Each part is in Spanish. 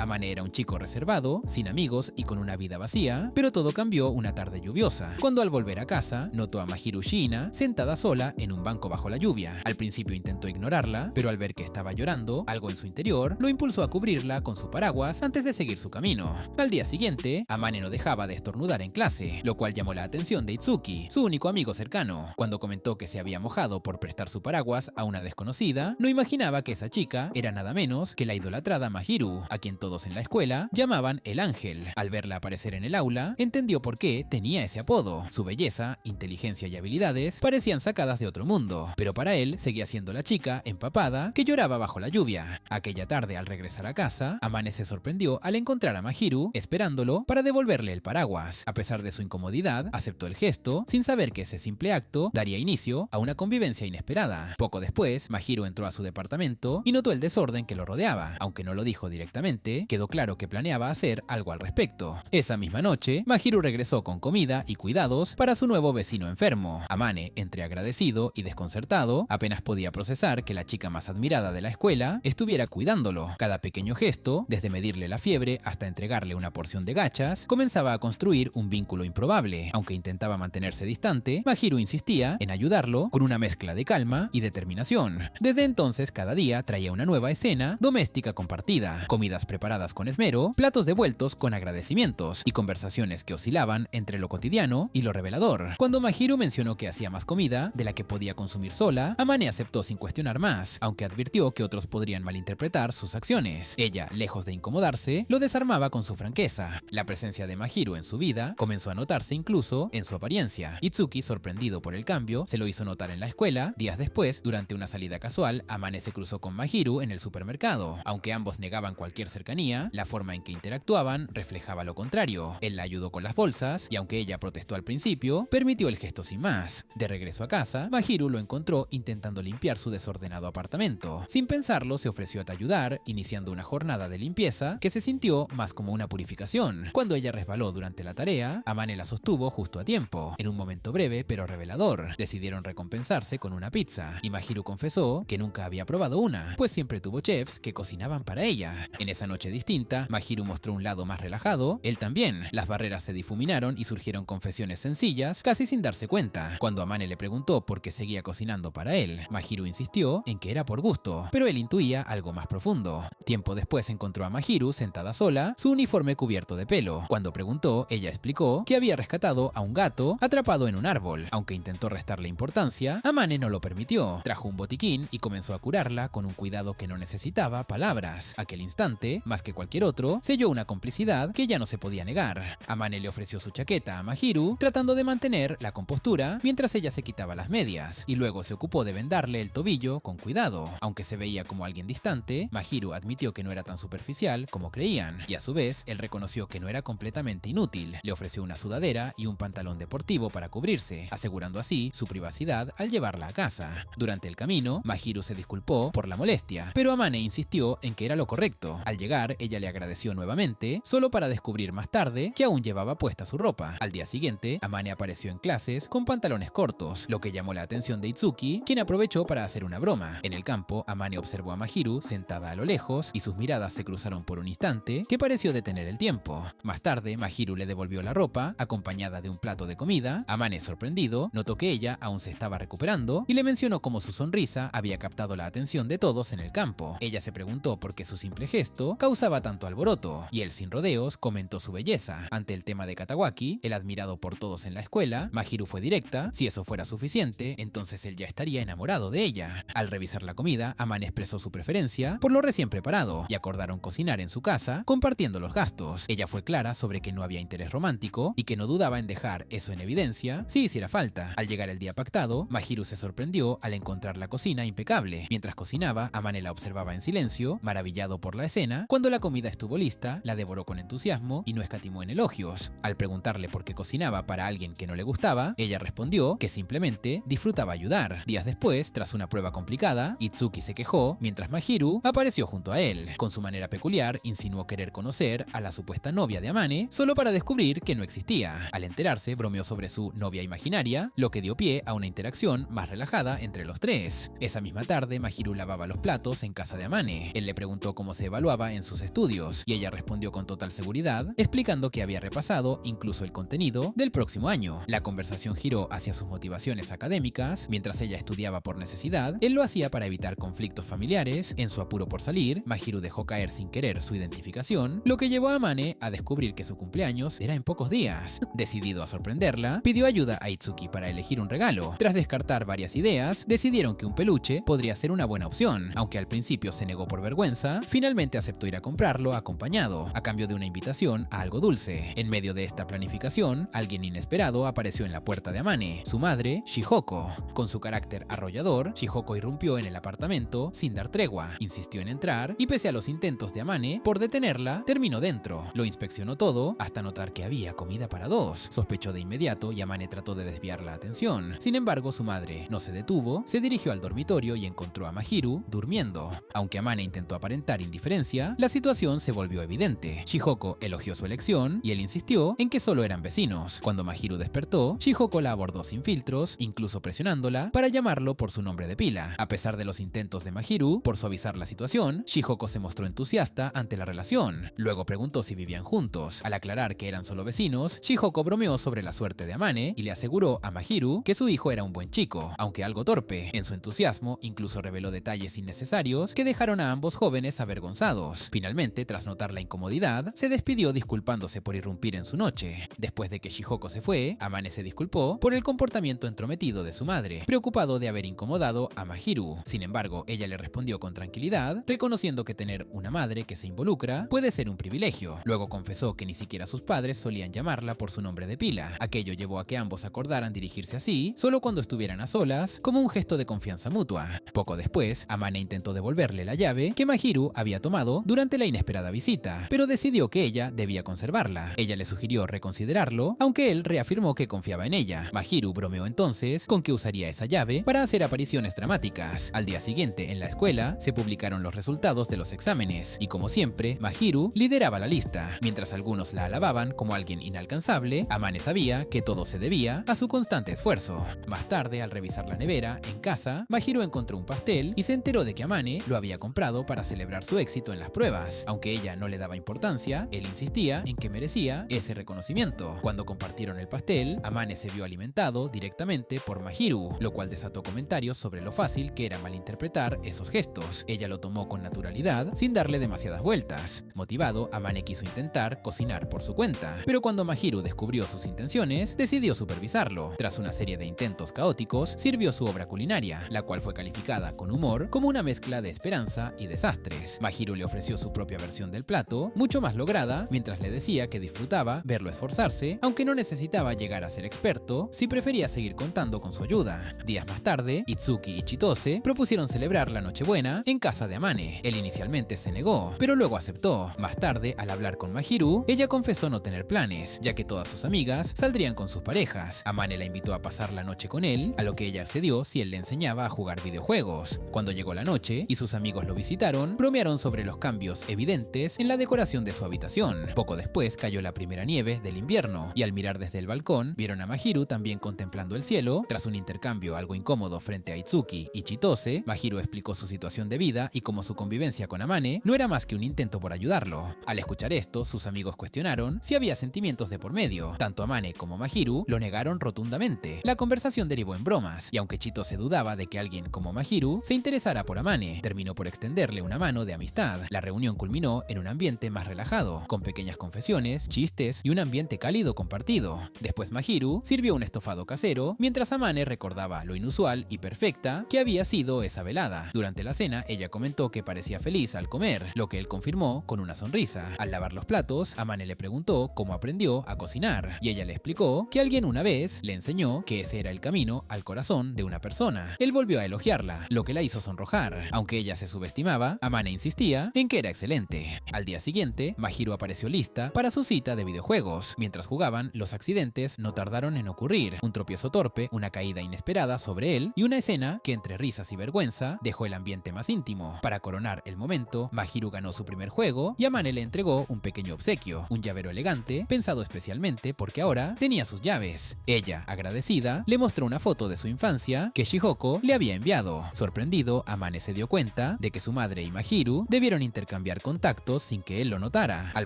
Amane era un chico reservado, sin amigos y con una vida vacía, pero todo cambió una tarde lluviosa, cuando al volver a casa notó a Mahiru Shiina sentada sola en un banco bajo la lluvia. Al principio intentó ignorarla, pero al ver que estaba llorando, algo en su interior lo impulsó a cubrirla con su paraguas antes de seguir su camino. Al día siguiente, Amane no dejaba de estornudar en clase, lo cual llamó la atención de Itsuki, su único amigo cercano. Cuando comentó que se había mojado por prestar su paraguas a una desconocida, no imaginaba que esa chica era nada menos que la idolatrada Mahiru, a quien todos en la escuela llamaban el Ángel. Al verla aparecer en el aula, entendió por qué tenía ese apodo. Su belleza, inteligencia y habilidades parecían sacadas de otro mundo, pero para él seguía siendo la chica empapada que lloraba bajo la lluvia. Aquella tarde, al regresar a casa, Amane se sorprendió al encontrar a Mahiru esperándolo para devolverle el paraguas. A pesar de su incomodidad, aceptó el gesto, sin saber que ese simple acto daría inicio a una convivencia inesperada. Poco después, Mahiru entró a su departamento y notó el desorden que lo rodeaba. Aunque no lo dijo directamente, quedó claro que planeaba hacer algo al respecto. Esa misma noche, Mahiru regresó con comida y cuidados para su nuevo vecino enfermo. Amane, entre agradecido y desconcertado, apenas podía procesar que la chica más admirada de la escuela estuviera cuidándolo. Cada pequeño gesto, desde medirle la fiebre hasta entregarle una porción de gachas, comenzaba a construir un vínculo improbable. Aunque intentaba mantenerse distante, Mahiru insistía en ayudarlo con una mezcla de calma y determinación. Desde entonces, cada día traía una nueva escena doméstica compartida, comidas preparadas con esmero, platos devueltos con agradecimientos y conversaciones que oscilaban entre lo cotidiano y lo revelador. Cuando Mahiru mencionó que hacía más comida de la que podía consumir sola, Amane aceptó sin cuestionar más, aunque advirtió que otros podrían malinterpretar sus acciones. Ella, lejos de incomodarse, lo desarmaba con su franqueza. La presencia de Mahiru en su vida comenzó a notarse incluso en su apariencia. Itsuki, sorprendido por el cambio, se lo hizo notar en la escuela. Días después, durante una salida casual, Amane se cruzó con Mahiru en el supermercado. Aunque ambos negaban cualquier cercanía, la forma en que interactuaban reflejaba lo contrario. Él la ayudó con las bolsas y aunque ella protestó al principio, permitió el gesto sin más. De regreso a casa, Mahiru lo encontró intentando limpiar su desordenado apartamento. Sin pensarlo, se ofreció a ayudar, iniciando una jornada de limpieza que se sintió más como una purificación. Cuando ella resbaló durante la tarea, Amane la sostuvo justo a tiempo. En un momento breve pero revelador, decidieron recompensarse con una pizza, y Mahiru confesó que nunca había probado una, pues siempre tuvo chefs que cocinaban para ella. En esa noche distinta, Mahiru mostró un lado más relajado, él también. Las barreras se difuminaron y surgieron confesiones sencillas, casi sin darse cuenta. Cuando Amane le preguntó por qué seguía cocinando para él, Mahiru insistió en que era por gusto, pero él intuía algo más profundo. Tiempo después encontró a Mahiru sentada sola, su uniforme cubierto de pelo. Cuando preguntó, ella explicó que había rescatado a un gato atrapado en un árbol. Aunque intentó restarle importancia, Amane no lo permitió. Trajo un botiquín y comenzó a curarla con un cuidado que no necesitaba palabras. Aquel instante, más que cualquier otro, selló una complicidad que ya no se podía negar. Amane le ofreció su chaqueta a Mahiru, tratando de mantener la compostura mientras ella se quitaba las medias, y luego se ocupó de vendarle el tobillo con cuidado. Aunque se veía como alguien distante, Mahiru admitió que no era tan superficial como creían, y a su vez, él reconoció que no era completamente inútil. Le ofreció una sudadera y un pantalón deportivo para cubrirse, asegurando así su privacidad al llevarla a casa. Durante el camino, Mahiru se disculpó por la molestia, pero Amane insistió en que era lo correcto. Al llegar, ella le agradeció nuevamente, solo para descubrir más tarde que aún llevaba puesta su ropa. Al día siguiente, Amane apareció en clases con pantalones cortos, lo que llamó la atención de Itsuki, quien aprovechó para hacer una broma. En el campo, Amane observó a Mahiru sentada a lo lejos y sus miradas se cruzaron por un instante que pareció detener el tiempo. Más tarde, Mahiru le devolvió la ropa, acompañada de un plato de comida. Amane, sorprendido, notó que ella aún se estaba recuperando y le mencionó cómo su sonrisa había captado la atención de todos en el campo. Ella se preguntó por qué su simple gesto causaba tanto alboroto, y él sin rodeos comentó su belleza. Ante el tema de Katawaki, el admirado por todos en la escuela, Mahiru fue directa. Si eso fuera suficiente, entonces él ya estaría enamorado de ella. Al revisar la comida, Amane expresó su preferencia por lo recién preparado y acordaron cocinar en su casa, compartiendo los gastos. Ella fue clara sobre que no había interés romántico y que no dudaba en dejar eso en evidencia si hiciera falta. Al llegar el día pactado, Mahiru se sorprendió al encontrar la cocina impecable. Mientras cocinaba, Amane la observaba en silencio, maravillado por la escena. Cuando la comida estuvo lista, la devoró con entusiasmo y no escatimó en elogios. Al preguntarle por qué cocinaba para alguien que no le gustaba, ella respondió que simplemente disfrutaba ayudar. Días después, tras una prueba complicada, Itsuki se quejó mientras Mahiru apareció junto a él. Con su manera peculiar, insinuó querer conocer a la supuesta novia de Amane solo para descubrir que no existía. Al enterarse, bromeó sobre su novia imaginaria, lo que dio pie a una interacción más relajada entre los tres. Esa misma tarde, Mahiru lavaba los platos en casa de Amane. Él le preguntó cómo se evaluaba en sus sus estudios, y ella respondió con total seguridad, explicando que había repasado incluso el contenido del próximo año. La conversación giró hacia sus motivaciones académicas. Mientras ella estudiaba por necesidad, él lo hacía para evitar conflictos familiares. En su apuro por salir, Mahiru dejó caer sin querer su identificación, lo que llevó a Amane a descubrir que su cumpleaños era en pocos días. Decidido a sorprenderla, pidió ayuda a Itsuki para elegir un regalo. Tras descartar varias ideas, decidieron que un peluche podría ser una buena opción. Aunque al principio se negó por vergüenza, finalmente aceptó ir a comprarlo acompañado, a cambio de una invitación a algo dulce. En medio de esta planificación, alguien inesperado apareció en la puerta de Amane, su madre, Shihoko. Con su carácter arrollador, Shihoko irrumpió en el apartamento sin dar tregua, insistió en entrar y pese a los intentos de Amane por detenerla, terminó dentro. Lo inspeccionó todo hasta notar que había comida para dos. Sospechó de inmediato y Amane trató de desviar la atención. Sin embargo, su madre no se detuvo, se dirigió al dormitorio y encontró a Mahiru durmiendo. Aunque Amane intentó aparentar indiferencia, la situación se volvió evidente. Shihoko elogió su elección y él insistió en que solo eran vecinos. Cuando Mahiru despertó, Shihoko la abordó sin filtros, incluso presionándola para llamarlo por su nombre de pila. A pesar de los intentos de Mahiru por suavizar la situación, Shihoko se mostró entusiasta ante la relación. Luego preguntó si vivían juntos. Al aclarar que eran solo vecinos, Shihoko bromeó sobre la suerte de Amane y le aseguró a Mahiru que su hijo era un buen chico, aunque algo torpe. En su entusiasmo, incluso reveló detalles innecesarios que dejaron a ambos jóvenes avergonzados. Finalmente, tras notar la incomodidad, se despidió disculpándose por irrumpir en su noche. Después de que Shihoko se fue, Amane se disculpó por el comportamiento entrometido de su madre, preocupado de haber incomodado a Mahiru. Sin embargo, ella le respondió con tranquilidad, reconociendo que tener una madre que se involucra puede ser un privilegio. Luego confesó que ni siquiera sus padres solían llamarla por su nombre de pila. Aquello llevó a que ambos acordaran dirigirse así solo cuando estuvieran a solas, como un gesto de confianza mutua. Poco después, Amane intentó devolverle la llave que Mahiru había tomado durante la inesperada visita, pero decidió que ella debía conservarla. Ella le sugirió reconsiderarlo, aunque él reafirmó que confiaba en ella. Mahiru bromeó entonces con que usaría esa llave para hacer apariciones dramáticas. Al día siguiente, en la escuela, se publicaron los resultados de los exámenes, y como siempre, Mahiru lideraba la lista. Mientras algunos la alababan como alguien inalcanzable, Amane sabía que todo se debía a su constante esfuerzo. Más tarde, al revisar la nevera, en casa, Mahiru encontró un pastel y se enteró de que Amane lo había comprado para celebrar su éxito en las pruebas. Aunque ella no le daba importancia, él insistía en que merecía ese reconocimiento. Cuando compartieron el pastel, Amane se vio alimentado directamente por Mahiru, lo cual desató comentarios sobre lo fácil que era malinterpretar esos gestos. Ella lo tomó con naturalidad, sin darle demasiadas vueltas. Motivado, Amane quiso intentar cocinar por su cuenta, pero cuando Mahiru descubrió sus intenciones, decidió supervisarlo. Tras una serie de intentos caóticos, sirvió su obra culinaria, la cual fue calificada con humor como una mezcla de esperanza y desastres. Mahiru le ofreció su propia versión del plato, mucho más lograda, mientras le decía que disfrutaba verlo esforzarse, aunque no necesitaba llegar a ser experto si prefería seguir contando con su ayuda. Días más tarde, Itsuki y Chitose propusieron celebrar la Nochebuena en casa de Amane. Él inicialmente se negó, pero luego aceptó. Más tarde, al hablar con Mahiru, ella confesó no tener planes, ya que todas sus amigas saldrían con sus parejas. Amane la invitó a pasar la noche con él, a lo que ella accedió si él le enseñaba a jugar videojuegos. Cuando llegó la noche y sus amigos lo visitaron, bromearon sobre los cambios evidentes en la decoración de su habitación. Poco después cayó la primera nieve del invierno, y al mirar desde el balcón, vieron a Mahiru también contemplando el cielo. Tras un intercambio algo incómodo frente a Itsuki y Chitose, Mahiru explicó su situación de vida y cómo su convivencia con Amane no era más que un intento por ayudarlo. Al escuchar esto, sus amigos cuestionaron si había sentimientos de por medio. Tanto Amane como Mahiru lo negaron rotundamente. La conversación derivó en bromas, y aunque Chitose dudaba de que alguien como Mahiru se interesara por Amane, terminó por extenderle una mano de amistad. La reunión culminó en un ambiente más relajado, con pequeñas confesiones, chistes y un ambiente cálido compartido. Después Mahiru sirvió un estofado casero, mientras Amane recordaba lo inusual y perfecta que había sido esa velada. Durante la cena, ella comentó que parecía feliz al comer, lo que él confirmó con una sonrisa. Al lavar los platos, Amane le preguntó cómo aprendió a cocinar, y ella le explicó que alguien una vez le enseñó que ese era el camino al corazón de una persona. Él volvió a elogiarla, lo que la hizo sonrojar. Aunque ella se subestimaba, Amane insistía en que era excelente. Al día siguiente, Mahiru apareció lista para su cita de videojuegos. Mientras jugaban, los accidentes no tardaron en ocurrir. Un tropiezo torpe, una caída inesperada sobre él y una escena que entre risas y vergüenza dejó el ambiente más íntimo. Para coronar el momento, Mahiru ganó su primer juego y Amane le entregó un pequeño obsequio, un llavero elegante pensado especialmente porque ahora tenía sus llaves. Ella, agradecida, le mostró una foto de su infancia que Shihoko le había enviado. Sorprendido, Amane se dio cuenta de que su madre y Mahiru debieron intercambiar intercambiar contactos sin que él lo notara. Al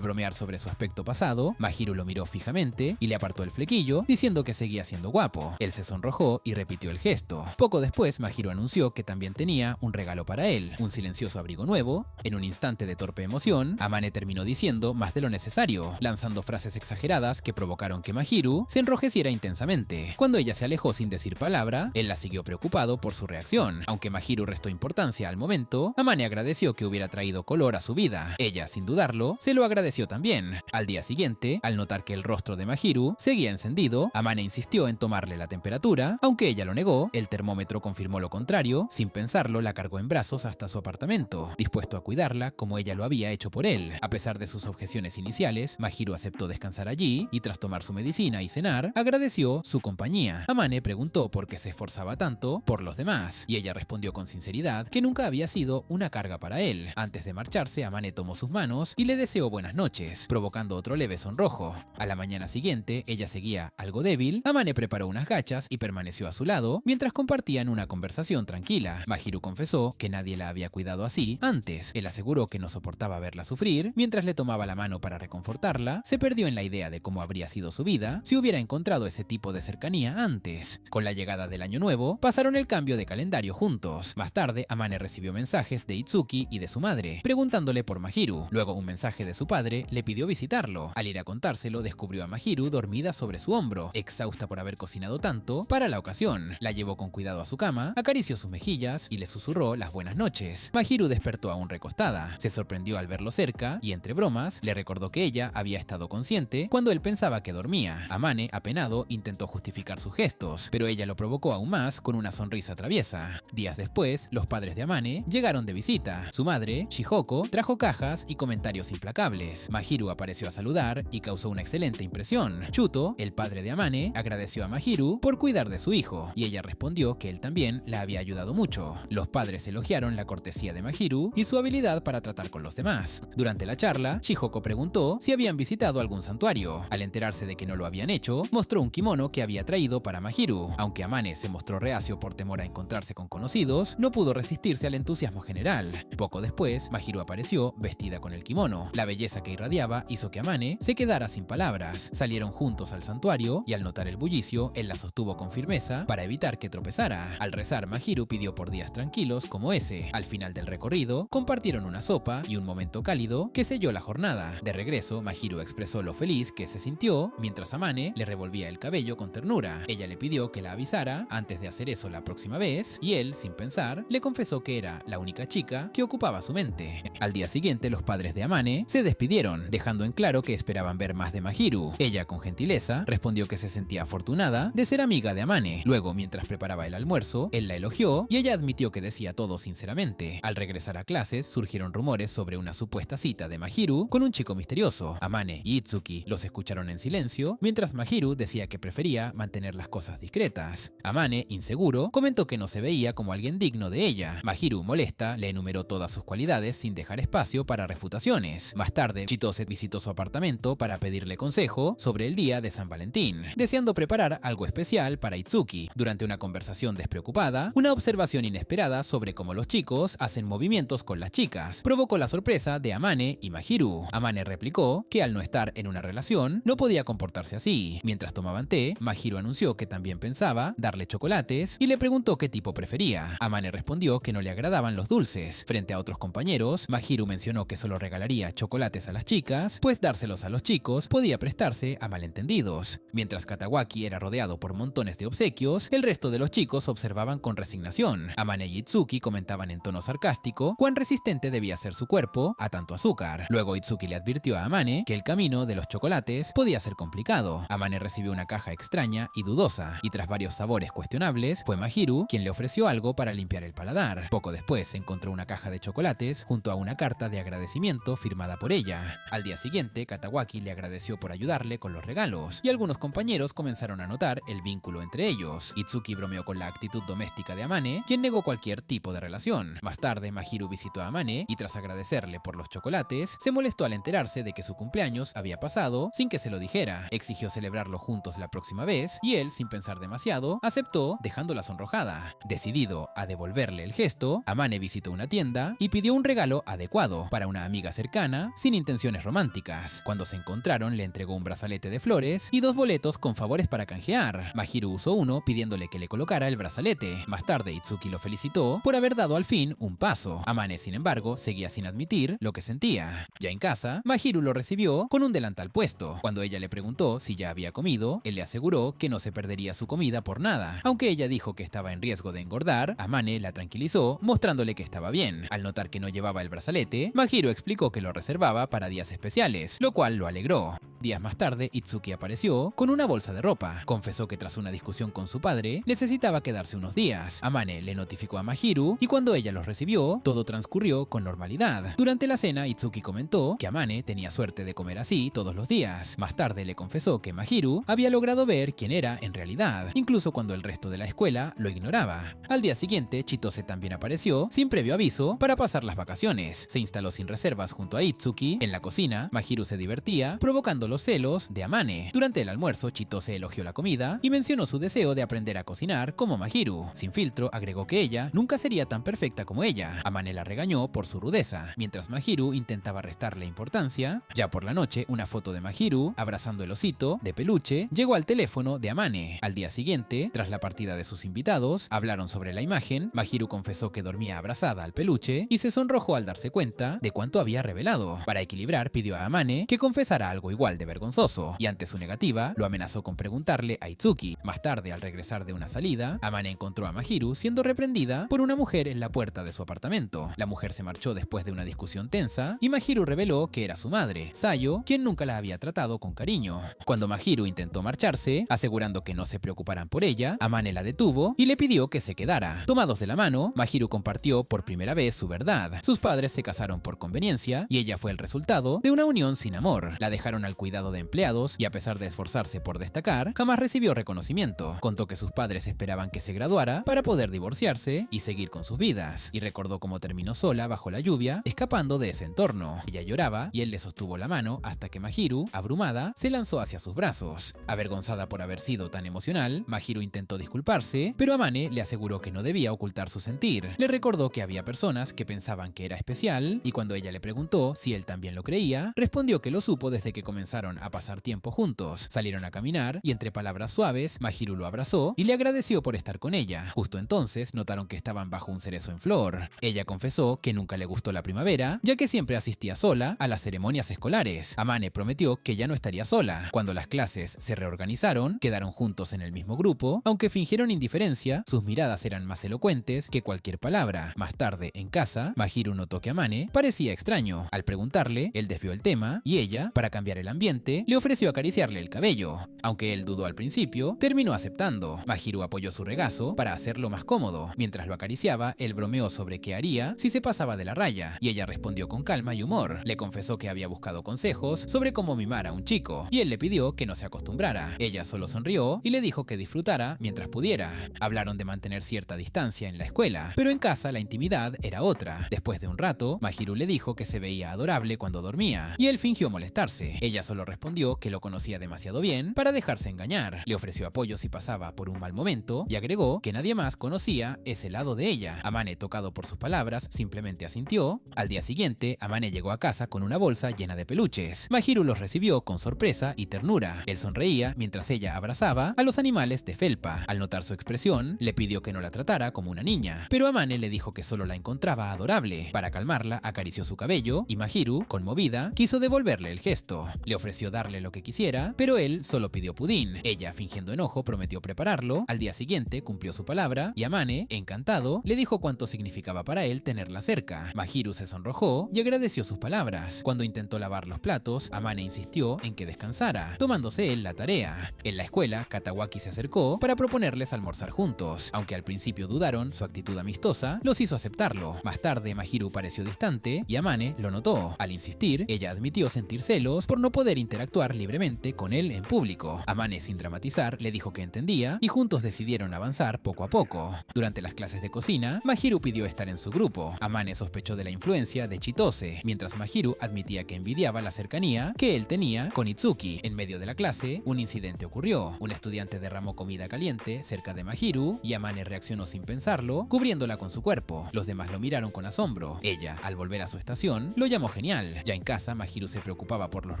bromear sobre su aspecto pasado, Mahiru lo miró fijamente y le apartó el flequillo, diciendo que seguía siendo guapo. Él se sonrojó y repitió el gesto. Poco después, Mahiru anunció que también tenía un regalo para él, un silencioso abrigo nuevo. En un instante de torpe emoción, Amane terminó diciendo más de lo necesario, lanzando frases exageradas que provocaron que Mahiru se enrojeciera intensamente. Cuando ella se alejó sin decir palabra, él la siguió preocupado por su reacción. Aunque Mahiru restó importancia al momento, Amane agradeció que hubiera traído color a su vida. Ella, sin dudarlo, se lo agradeció también. Al día siguiente, al notar que el rostro de Mahiru seguía encendido, Amane insistió en tomarle la temperatura. Aunque ella lo negó, el termómetro confirmó lo contrario. Sin pensarlo, la cargó en brazos hasta su apartamento, dispuesto a cuidarla como ella lo había hecho por él. A pesar de sus objeciones iniciales, Mahiru aceptó descansar allí y tras tomar su medicina y cenar, agradeció su compañía. Amane preguntó por qué se esforzaba tanto por los demás, y ella respondió con sinceridad que nunca había sido una carga para él. Antes de marcharse, Amane tomó sus manos y le deseó buenas noches, provocando otro leve sonrojo. A la mañana siguiente, ella seguía algo débil. Amane preparó unas gachas y permaneció a su lado mientras compartían una conversación tranquila. Mahiru confesó que nadie la había cuidado así antes. Él aseguró que no soportaba verla sufrir. Mientras le tomaba la mano para reconfortarla, se perdió en la idea de cómo habría sido su vida si hubiera encontrado ese tipo de cercanía antes. Con la llegada del año nuevo, pasaron el cambio de calendario juntos. Más tarde, Amane recibió mensajes de Itsuki y de su madre, preguntándole por Mahiru. Luego, un mensaje de su padre le pidió visitarlo. Al ir a contárselo, descubrió a Mahiru dormida sobre su hombro, exhausta por haber cocinado tanto para la ocasión. La llevó con cuidado a su cama, acarició sus mejillas y le susurró las buenas noches. Mahiru despertó aún recostada. Se sorprendió al verlo cerca y, entre bromas, le recordó que ella había estado consciente cuando él pensaba que dormía. Amane, apenado, intentó justificar sus gestos, pero ella lo provocó aún más con una sonrisa traviesa. Días después, los padres de Amane llegaron de visita. Su madre, Shihoko, trajo cajas y comentarios implacables. Mahiru apareció a saludar y causó una excelente impresión. Chuto, el padre de Amane, agradeció a Mahiru por cuidar de su hijo, y ella respondió que él también la había ayudado mucho. Los padres elogiaron la cortesía de Mahiru y su habilidad para tratar con los demás. Durante la charla, Shihoko preguntó si habían visitado algún santuario. Al enterarse de que no lo habían hecho, mostró un kimono que había traído para Mahiru. Aunque Amane se mostró reacio por temor a encontrarse con conocidos, no pudo resistirse al entusiasmo general. Poco después, Mahiru apareció vestida con el kimono. La belleza que irradiaba hizo que Amane se quedara sin palabras. Salieron juntos al santuario y al notar el bullicio, él la sostuvo con firmeza para evitar que tropezara. Al rezar, Mahiru pidió por días tranquilos como ese. Al final del recorrido, compartieron una sopa y un momento cálido que selló la jornada. De regreso, Mahiru expresó lo feliz que se sintió mientras Amane le revolvía el cabello con ternura. Ella le pidió que la avisara antes de hacer eso la próxima vez y él, sin pensar, le confesó que era la única chica que ocupaba su mente. Al día siguiente, los padres de Amane se despidieron, dejando en claro que esperaban ver más de Mahiru. Ella, con gentileza, respondió que se sentía afortunada de ser amiga de Amane. Luego, mientras preparaba el almuerzo, él la elogió y ella admitió que decía todo sinceramente. Al regresar a clases, surgieron rumores sobre una supuesta cita de Mahiru con un chico misterioso. Amane y Itsuki los escucharon en silencio, mientras Mahiru decía que prefería mantener las cosas discretas. Amane, inseguro, comentó que no se veía como alguien digno de ella. Mahiru, molesta, le enumeró todas sus cualidades sin dejar espacio para refutaciones. Más tarde, Chitose visitó su apartamento para pedirle consejo sobre el día de San Valentín, deseando preparar algo especial para Itsuki. Durante una conversación despreocupada, una observación inesperada sobre cómo los chicos hacen movimientos con las chicas provocó la sorpresa de Amane y Mahiru. Amane replicó que al no estar en una relación, no podía comportarse así. Mientras tomaban té, Mahiru anunció que también pensaba darle chocolates y le preguntó qué tipo prefería. Amane respondió que no le agradaban los dulces. Frente a otros compañeros, Mahiru mencionó que solo regalaría chocolates a las chicas, pues dárselos a los chicos podía prestarse a malentendidos. Mientras Katawaki era rodeado por montones de obsequios, el resto de los chicos observaban con resignación. Amane y Itsuki comentaban en tono sarcástico cuán resistente debía ser su cuerpo a tanto azúcar. Luego Itsuki le advirtió a Amane que el camino de los chocolates podía ser complicado. Amane recibió una caja extraña y dudosa, y tras varios sabores cuestionables, fue Mahiru quien le ofreció algo para limpiar el paladar. Poco después encontró una caja de chocolates junto a una carta de agradecimiento firmada por ella. Al día siguiente, Katawaki le agradeció por ayudarle con los regalos, y algunos compañeros comenzaron a notar el vínculo entre ellos. Itsuki bromeó con la actitud doméstica de Amane, quien negó cualquier tipo de relación. Más tarde, Mahiru visitó a Amane y tras agradecerle por los chocolates, se molestó al enterarse de que su cumpleaños había pasado sin que se lo dijera. Exigió celebrarlo juntos la próxima vez y él, sin pensar demasiado, aceptó, dejándola sonrojada. Decidido a devolverle el gesto, Amane visitó una tienda y pidió un regalo a adecuado para una amiga cercana sin intenciones románticas. Cuando se encontraron, le entregó un brazalete de flores y 2 boletos con favores para canjear. Mahiru usó uno pidiéndole que le colocara el brazalete. Más tarde, Itsuki lo felicitó por haber dado al fin un paso. Amane, sin embargo, seguía sin admitir lo que sentía. Ya en casa, Mahiru lo recibió con un delantal puesto. Cuando ella le preguntó si ya había comido, él le aseguró que no se perdería su comida por nada. Aunque ella dijo que estaba en riesgo de engordar, Amane la tranquilizó mostrándole que estaba bien. Al notar que no llevaba el brazalete, Mahiru explicó que lo reservaba para días especiales, lo cual lo alegró. Días más tarde, Itsuki apareció con una bolsa de ropa. Confesó que tras una discusión con su padre, necesitaba quedarse unos días. Amane le notificó a Mahiru y cuando ella los recibió, todo transcurrió con normalidad. Durante la cena, Itsuki comentó que Amane tenía suerte de comer así todos los días. Más tarde le confesó que Mahiru había logrado ver quién era en realidad, incluso cuando el resto de la escuela lo ignoraba. Al día siguiente, Chitose también apareció sin previo aviso para pasar las vacaciones. Se instaló sin reservas junto a Itsuki. En la cocina, Mahiru se divertía, provocando los celos de Amane. Durante el almuerzo, Chitose elogió la comida y mencionó su deseo de aprender a cocinar como Mahiru. Sin filtro, agregó que ella nunca sería tan perfecta como ella. Amane la regañó por su rudeza, mientras Mahiru intentaba restarle importancia. Ya por la noche, una foto de Mahiru abrazando el osito de peluche llegó al teléfono de Amane. Al día siguiente, tras la partida de sus invitados, hablaron sobre la imagen. Mahiru confesó que dormía abrazada al peluche y se sonrojó al darse cuenta de cuánto había revelado. Para equilibrar, pidió a Amane que confesara algo igual de vergonzoso, y ante su negativa, lo amenazó con preguntarle a Itsuki. Más tarde, al regresar de una salida, Amane encontró a Mahiru siendo reprendida por una mujer en la puerta de su apartamento. La mujer se marchó después de una discusión tensa y Mahiru reveló que era su madre, Sayo, quien nunca la había tratado con cariño. Cuando Mahiru intentó marcharse, asegurando que no se preocuparan por ella, Amane la detuvo y le pidió que se quedara. Tomados de la mano, Mahiru compartió por primera vez su verdad. Sus padres se casaron por conveniencia y ella fue el resultado de una unión sin amor. La dejaron al cuidado de empleados y a pesar de esforzarse por destacar, jamás recibió reconocimiento. Contó que sus padres esperaban que se graduara para poder divorciarse y seguir con sus vidas, y recordó cómo terminó sola bajo la lluvia, escapando de ese entorno. Ella lloraba y él le sostuvo la mano hasta que Mahiru, abrumada, se lanzó hacia sus brazos. Avergonzada por haber sido tan emocional, Mahiru intentó disculparse, pero Amane le aseguró que no debía ocultar su sentir. Le recordó que había personas que pensaban que era especial, y cuando ella le preguntó si él también lo creía, respondió que lo supo desde que comenzaron a pasar tiempo juntos. Salieron a caminar y entre palabras suaves, Mahiru lo abrazó y le agradeció por estar con ella. Justo entonces notaron que estaban bajo un cerezo en flor. Ella confesó que nunca le gustó la primavera, ya que siempre asistía sola a las ceremonias escolares. Amane prometió que ya no estaría sola. Cuando las clases se reorganizaron, quedaron juntos en el mismo grupo. Aunque fingieron indiferencia, sus miradas eran más elocuentes que cualquier palabra. Más tarde, en casa, Mahiru notó que Amane parecía extraño. Al preguntarle, él desvió el tema y ella, para cambiar el ambiente, le ofreció acariciarle el cabello. Aunque él dudó al principio, terminó aceptando. Mahiru apoyó su regazo para hacerlo más cómodo. Mientras lo acariciaba, él bromeó sobre qué haría si se pasaba de la raya, y ella respondió con calma y humor. Le confesó que había buscado consejos sobre cómo mimar a un chico, y él le pidió que no se acostumbrara. Ella solo sonrió y le dijo que disfrutara mientras pudiera. Hablaron de mantener cierta distancia en la escuela, pero en casa la intimidad era otra. Después de un rato, Mahiru le dijo que se veía adorable cuando dormía, y él fingió molestarse. Ella solo respondió que lo conocía demasiado bien para dejarse engañar. Le ofreció apoyo si pasaba por un mal momento y agregó que nadie más conocía ese lado de ella. Amane, tocado por sus palabras, simplemente asintió. Al día siguiente, Amane llegó a casa con una bolsa llena de peluches. Mahiru los recibió con sorpresa y ternura. Él sonreía mientras ella abrazaba a los animales de felpa. Al notar su expresión, le pidió que no la tratara como una niña, pero Amane le dijo que solo la encontraba adorable. Para calmarla, acarició su cabello y Mahiru, conmovida, quiso devolverle el gesto. Le ofreció darle lo que quisiera, pero él solo pidió pudín. Ella, fingiendo enojo, prometió prepararlo. Al día siguiente cumplió su palabra y Amane, encantado, le dijo cuánto significaba para él tenerla cerca. Mahiru se sonrojó y agradeció sus palabras. Cuando intentó lavar los platos, Amane insistió en que descansara, tomándose él la tarea. En la escuela, Katawaki se acercó para proponerles almorzar juntos. Aunque al principio dudaron, su actitud amistosa los hizo aceptarlo. Más tarde, Mahiru pareció distante y Amane lo notó. Al insistir, ella admitió sentir celos por no poder poder interactuar libremente con él en público. Amane, sin dramatizar, le dijo que entendía y juntos decidieron avanzar poco a poco. Durante las clases de cocina, Mahiru pidió estar en su grupo. Amane sospechó de la influencia de Chitose, mientras Mahiru admitía que envidiaba la cercanía que él tenía con Itsuki. En medio de la clase, un incidente ocurrió. Un estudiante derramó comida caliente cerca de Mahiru y Amane reaccionó sin pensarlo, cubriéndola con su cuerpo. Los demás lo miraron con asombro. Ella, al volver a su estación, lo llamó genial. Ya en casa, Mahiru se preocupaba por los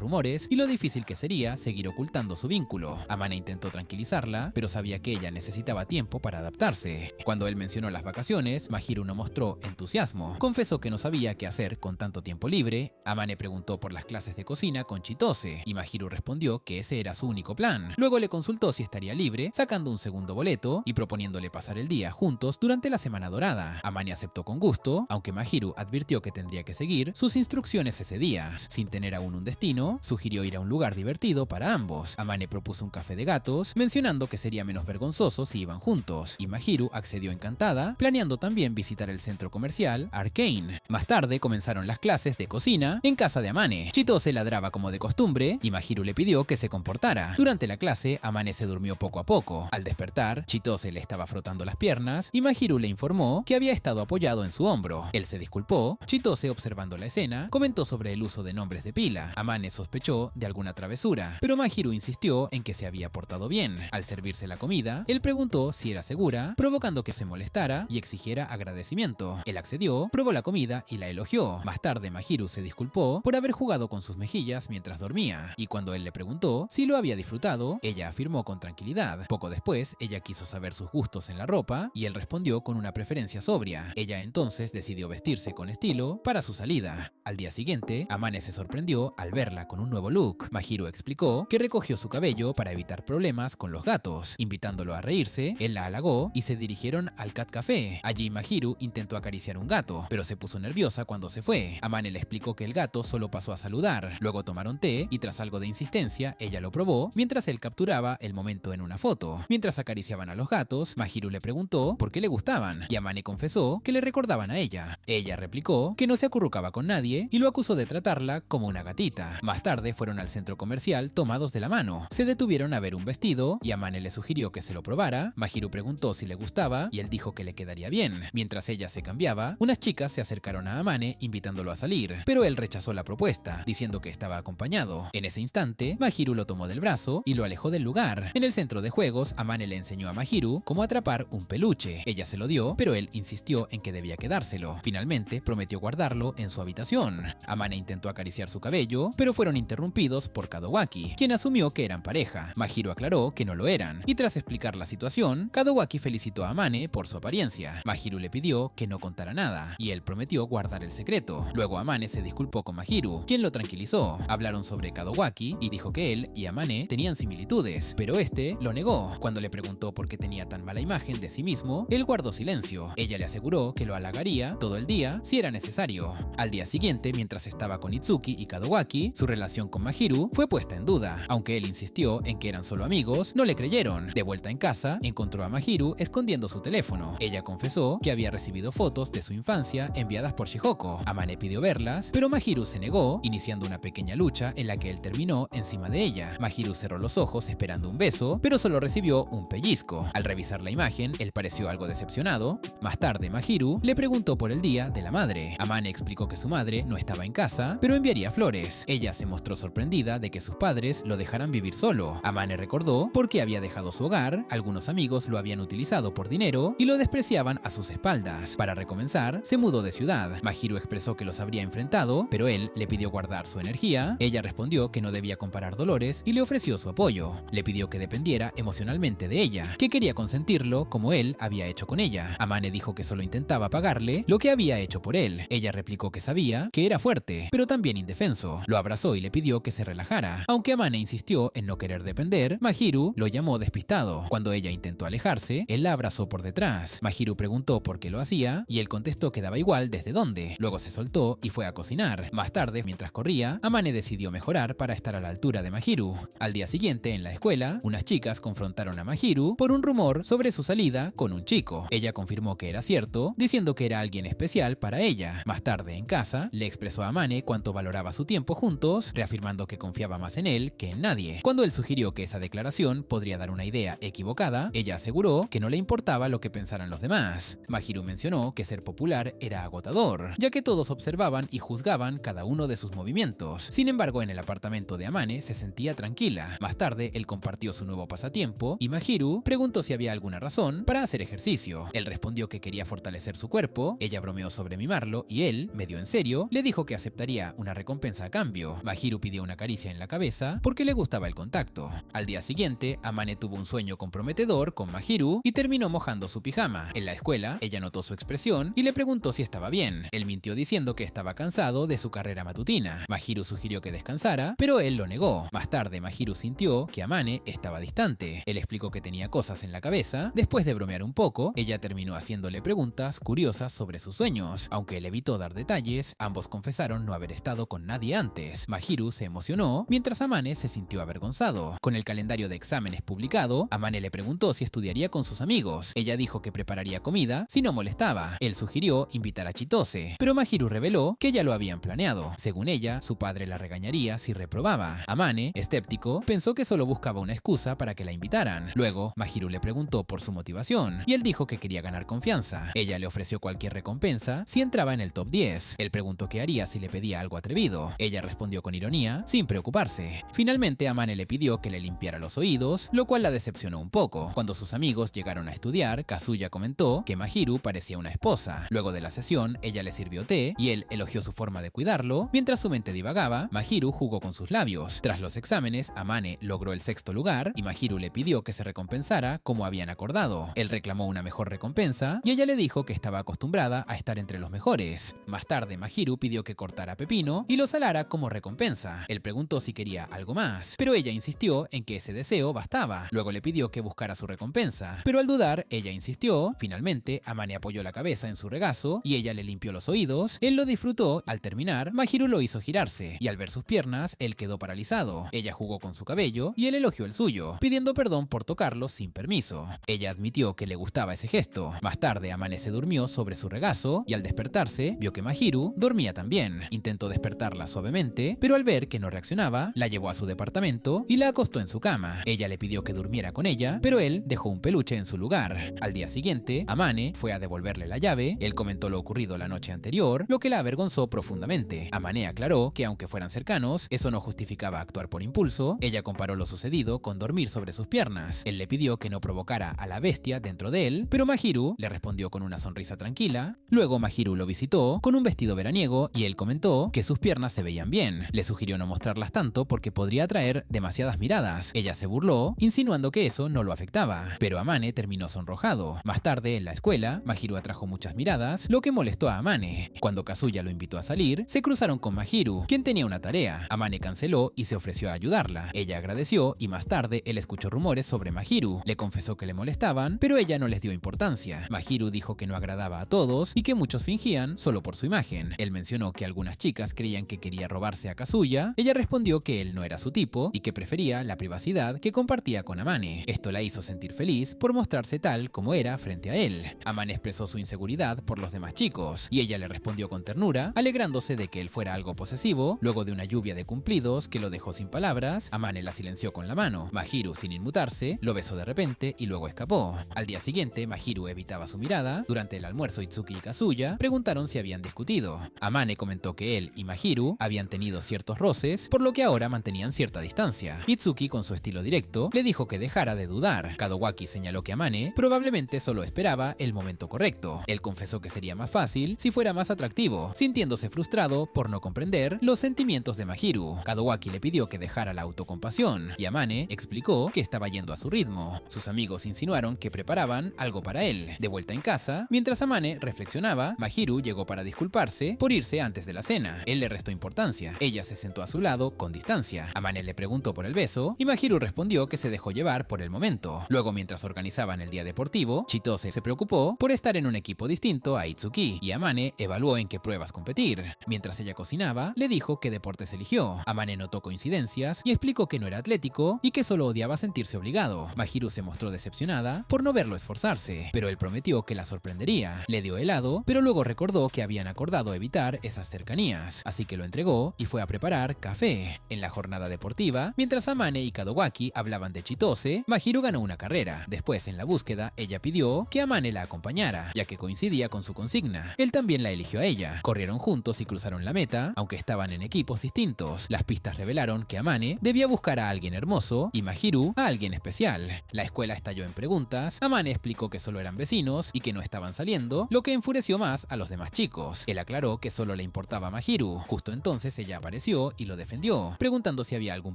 rumores y lo difícil que sería seguir ocultando su vínculo. Amane intentó tranquilizarla, pero sabía que ella necesitaba tiempo para adaptarse. Cuando él mencionó las vacaciones, Mahiru no mostró entusiasmo. Confesó que no sabía qué hacer con tanto tiempo libre. Amane preguntó por las clases de cocina con Chitose y Mahiru respondió que ese era su único plan. Luego le consultó si estaría libre, sacando un segundo boleto y proponiéndole pasar el día juntos durante la semana dorada. Amane aceptó con gusto, aunque Mahiru advirtió que tendría que seguir sus instrucciones ese día. Sin tener aún un destino, sugirió ir a un lugar divertido para ambos. Amane propuso un café de gatos, mencionando que sería menos vergonzoso si iban juntos, y Mahiru accedió encantada, planeando también visitar el centro comercial Arcane. Más tarde comenzaron las clases de cocina en casa de Amane. Chitose ladraba como de costumbre y Mahiru le pidió que se comportara. Durante la clase, Amane se durmió poco a poco. Al despertar, Chitose le estaba frotando las piernas y Mahiru le informó que había estado apoyado en su hombro. Él se disculpó. Chitose, observando la escena, comentó sobre el uso de nombres de pila. Amane sospechó de alguna travesura, pero Mahiru insistió en que se había portado bien. Al servirse la comida, él preguntó si era segura, provocando que se molestara y exigiera agradecimiento. Él accedió, probó la comida y la elogió. Más tarde, Mahiru se disculpó por haber jugado con sus mejillas mientras dormía, y cuando él le preguntó si lo había disfrutado, ella afirmó con tranquilidad. Poco después, ella quiso saber sus gustos en la ropa y él respondió con una preferencia sobria. Ella entonces decidió vestirse con estilo para su salida. Al día siguiente, Amane se sorprendió al verla con un nuevo look. Mahiru explicó que recogió su cabello para evitar problemas con los gatos. Invitándolo a reírse, él la halagó y se dirigieron al Cat Café. Allí Mahiru intentó acariciar un gato, pero se puso nerviosa cuando se fue. Amane le explicó que el gato solo pasó a saludar. Luego tomaron té y tras algo de insistencia, ella lo probó mientras él capturaba el momento en una foto. Mientras acariciaban a los gatos, Mahiru le preguntó por qué le gustaban y Amane confesó que le recordaban a ella. Ella replicó que no se acurrucaba con nadie y lo acusó de tratarla como una gatita. Más tarde fueron al centro comercial tomados de la mano. Se detuvieron a ver un vestido y Amane le sugirió que se lo probara. Mahiru preguntó si le gustaba y él dijo que le quedaría bien. Mientras ella se cambiaba, unas chicas se acercaron a Amane invitándolo a salir, pero él rechazó la propuesta, diciendo que estaba acompañado. En ese instante, Mahiru lo tomó del brazo y lo alejó del lugar. En el centro de juegos, Amane le enseñó a Mahiru cómo atrapar un peluche. Ella se lo dio, pero él insistió en que debía quedárselo. Finalmente, prometió guardarlo en su habitación. Amane intentó acariciar su cabello, pero fueron interrumpidos por Kadowaki, quien asumió que eran pareja. Mahiru aclaró que no lo eran, y tras explicar la situación, Kadowaki felicitó a Amane por su apariencia. Mahiru le pidió que no contara nada, y él prometió guardar el secreto. Luego Amane se disculpó con Mahiru, quien lo tranquilizó. Hablaron sobre Kadowaki y dijo que él y Amane tenían similitudes, pero este lo negó. Cuando le preguntó por qué tenía tan mala imagen de sí mismo, él guardó silencio. Ella le aseguró que lo halagaría todo el día si era necesario. Al día siguiente, mientras estaba con Itsuki y Kadowaki, su relación con Mahiru fue puesta en duda. Aunque él insistió en que eran solo amigos, no le creyeron. De vuelta en casa, encontró a Mahiru escondiendo su teléfono. Ella confesó que había recibido fotos de su infancia enviadas por Shihoko. Amane pidió verlas, pero Mahiru se negó, iniciando una pequeña lucha en la que él terminó encima de ella. Mahiru cerró los ojos esperando un beso, pero solo recibió un pellizco. Al revisar la imagen, él pareció algo decepcionado. Más tarde, Mahiru le preguntó por el día de la madre. Amane explicó que su madre no estaba en casa, pero enviaría flores. Ella se mostró sorprendida de que sus padres lo dejaran vivir solo. Amane recordó por qué había dejado su hogar, algunos amigos lo habían utilizado por dinero y lo despreciaban a sus espaldas. Para recomenzar, se mudó de ciudad. Mahiru expresó que los habría enfrentado, pero él le pidió guardar su energía. Ella respondió que no debía comparar dolores y le ofreció su apoyo. Le pidió que dependiera emocionalmente de ella, que quería consentirlo como él había hecho con ella. Amane dijo que solo intentaba pagarle lo que había hecho por él. Ella replicó que sabía que era fuerte, pero también indefenso. Lo abrazó y le pidió que se relajara. Aunque Amane insistió en no querer depender, Mahiru lo llamó despistado. Cuando ella intentó alejarse, él la abrazó por detrás. Mahiru preguntó por qué lo hacía y él contestó que daba igual desde dónde. Luego se soltó y fue a cocinar. Más tarde, mientras corría, Amane decidió mejorar para estar a la altura de Mahiru. Al día siguiente, en la escuela, unas chicas confrontaron a Mahiru por un rumor sobre su salida con un chico. Ella confirmó que era cierto, diciendo que era alguien especial para ella. Más tarde, en casa, le expresó a Amane cuánto valoraba su tiempo juntos, reafirmó afirmando que confiaba más en él que en nadie. Cuando él sugirió que esa declaración podría dar una idea equivocada, ella aseguró que no le importaba lo que pensaran los demás. Mahiru mencionó que ser popular era agotador, ya que todos observaban y juzgaban cada uno de sus movimientos. Sin embargo, en el apartamento de Amane se sentía tranquila. Más tarde, él compartió su nuevo pasatiempo y Mahiru preguntó si había alguna razón para hacer ejercicio. Él respondió que quería fortalecer su cuerpo, ella bromeó sobre mimarlo y él, medio en serio, le dijo que aceptaría una recompensa a cambio. Mahiru pidió una caricia en la cabeza porque le gustaba el contacto. Al día siguiente, Amane tuvo un sueño comprometedor con Mahiru y terminó mojando su pijama. En la escuela, ella notó su expresión y le preguntó si estaba bien. Él mintió diciendo que estaba cansado de su carrera matutina. Mahiru sugirió que descansara, pero él lo negó. Más tarde, Mahiru sintió que Amane estaba distante. Él explicó que tenía cosas en la cabeza. Después de bromear un poco, ella terminó haciéndole preguntas curiosas sobre sus sueños. Aunque él evitó dar detalles, ambos confesaron no haber estado con nadie antes. Mahiru se emocionó, mientras Amane se sintió avergonzado. Con el calendario de exámenes publicado, Amane le preguntó si estudiaría con sus amigos. Ella dijo que prepararía comida si no molestaba. Él sugirió invitar a Chitose, pero Mahiru reveló que ya lo habían planeado. Según ella, su padre la regañaría si reprobaba. Amane, escéptico, pensó que solo buscaba una excusa para que la invitaran. Luego, Mahiru le preguntó por su motivación y él dijo que quería ganar confianza. Ella le ofreció cualquier recompensa si entraba en el top 10. Él preguntó qué haría si le pedía algo atrevido. Ella respondió con ironía, sin preocuparse. Finalmente, Amane le pidió que le limpiara los oídos, lo cual la decepcionó un poco. Cuando sus amigos llegaron a estudiar, Kazuya comentó que Mahiru parecía una esposa. Luego de la sesión, ella le sirvió té y él elogió su forma de cuidarlo. Mientras su mente divagaba, Mahiru jugó con sus labios. Tras los exámenes, Amane logró el 6º lugar y Mahiru le pidió que se recompensara como habían acordado. Él reclamó una mejor recompensa y ella le dijo que estaba acostumbrada a estar entre los mejores. Más tarde, Mahiru pidió que cortara pepino y lo salara como recompensa. Él preguntó si quería algo más, pero ella insistió en que ese deseo bastaba. Luego le pidió que buscara su recompensa, pero al dudar, ella insistió. Finalmente, Amane apoyó la cabeza en su regazo y ella le limpió los oídos. Él lo disfrutó. Al terminar, Mahiru lo hizo girarse y al ver sus piernas, él quedó paralizado. Ella jugó con su cabello y él elogió el suyo, pidiendo perdón por tocarlo sin permiso. Ella admitió que le gustaba ese gesto. Más tarde, Amane se durmió sobre su regazo y al despertarse, vio que Mahiru dormía también. Intentó despertarla suavemente, pero al ver que no reaccionaba, la llevó a su departamento y la acostó en su cama. Ella le pidió que durmiera con ella, pero él dejó un peluche en su lugar. Al día siguiente, Amane fue a devolverle la llave. Él comentó lo ocurrido la noche anterior, lo que la avergonzó profundamente. Amane aclaró que aunque fueran cercanos, eso no justificaba actuar por impulso. Ella comparó lo sucedido con dormir sobre sus piernas. Él le pidió que no provocara a la bestia dentro de él, pero Mahiru le respondió con una sonrisa tranquila. Luego Mahiru lo visitó con un vestido veraniego y él comentó que sus piernas se veían bien. Le sugirió no mostrarlas tanto porque podría atraer demasiadas miradas. Ella se burló, insinuando que eso no lo afectaba, pero Amane terminó sonrojado. Más tarde, en la escuela, Mahiru atrajo muchas miradas, lo que molestó a Amane. Cuando Kazuya lo invitó a salir, se cruzaron con Mahiru, quien tenía una tarea. Amane canceló y se ofreció a ayudarla. Ella agradeció y más tarde él escuchó rumores sobre Mahiru. Le confesó que le molestaban, pero ella no les dio importancia. Mahiru dijo que no agradaba a todos y que muchos fingían solo por su imagen. Él mencionó que algunas chicas creían que quería robarse a Kazuya. Ella respondió que él no era su tipo y que prefería la privacidad que compartía con Amane. Esto la hizo sentir feliz por mostrarse tal como era frente a él. Amane expresó su inseguridad por los demás chicos y ella le respondió con ternura, alegrándose de que él fuera algo posesivo. Luego de una lluvia de cumplidos que lo dejó sin palabras, Amane la silenció con la mano. Mahiru, sin inmutarse, lo besó de repente y luego escapó. Al día siguiente, Mahiru evitaba su mirada. Durante el almuerzo, Itsuki y Kazuya preguntaron si habían discutido. Amane comentó que él y Mahiru habían tenido ciertos roces, por lo que ahora mantenían cierta distancia. Itsuki, con su estilo directo, le dijo que dejara de dudar. Kadowaki señaló que Amane probablemente solo esperaba el momento correcto. Él confesó que sería más fácil si fuera más atractivo, sintiéndose frustrado por no comprender los sentimientos de Mahiru. Kadowaki le pidió que dejara la autocompasión y Amane explicó que estaba yendo a su ritmo. Sus amigos insinuaron que preparaban algo para él. De vuelta en casa, mientras Amane reflexionaba, Mahiru llegó para disculparse por irse antes de la cena. Él le restó importancia. Ella se sentó a su lado con distancia. Amane le preguntó por el beso y Mahiru respondió que se dejó llevar por el momento. Luego, mientras organizaban el día deportivo, Chitose se preocupó por estar en un equipo distinto a Itsuki y Amane evaluó en qué pruebas competir. Mientras ella cocinaba, le dijo qué deportes eligió. Amane notó coincidencias y explicó que no era atlético y que solo odiaba sentirse obligado. Mahiru se mostró decepcionada por no verlo esforzarse, pero él prometió que la sorprendería. Le dio helado, pero luego recordó que habían acordado evitar esas cercanías, así que lo entregó y fue a preparar tomar café. En la jornada deportiva, mientras Amane y Kadowaki hablaban de Chitose, Mahiru ganó una carrera. Después, en la búsqueda, ella pidió que Amane la acompañara, ya que coincidía con su consigna. Él también la eligió a ella. Corrieron juntos y cruzaron la meta, aunque estaban en equipos distintos. Las pistas revelaron que Amane debía buscar a alguien hermoso y Mahiru a alguien especial. La escuela estalló en preguntas. Amane explicó que solo eran vecinos y que no estaban saliendo, lo que enfureció más a los demás chicos. Él aclaró que solo le importaba a Mahiru. Justo entonces ella apareció y lo defendió, preguntando si había algún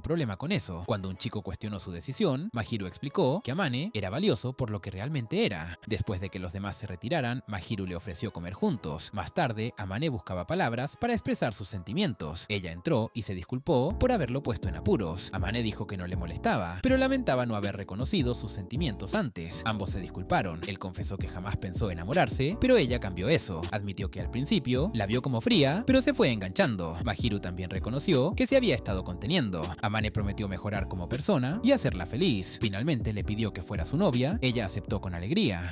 problema con eso. Cuando un chico cuestionó su decisión, Mahiru explicó que Amane era valioso por lo que realmente era. Después de que los demás se retiraran, Mahiru le ofreció comer juntos. Más tarde, Amane buscaba palabras para expresar sus sentimientos. Ella entró y se disculpó por haberlo puesto en apuros. Amane dijo que no le molestaba, pero lamentaba no haber reconocido sus sentimientos antes. Ambos se disculparon. Él confesó que jamás pensó enamorarse, pero ella cambió eso. Admitió que al principio la vio como fría, pero se fue enganchando. Mahiru también reconoció que se había estado conteniendo. Amane prometió mejorar como persona y hacerla feliz. Finalmente le pidió que fuera su novia. Ella aceptó con alegría.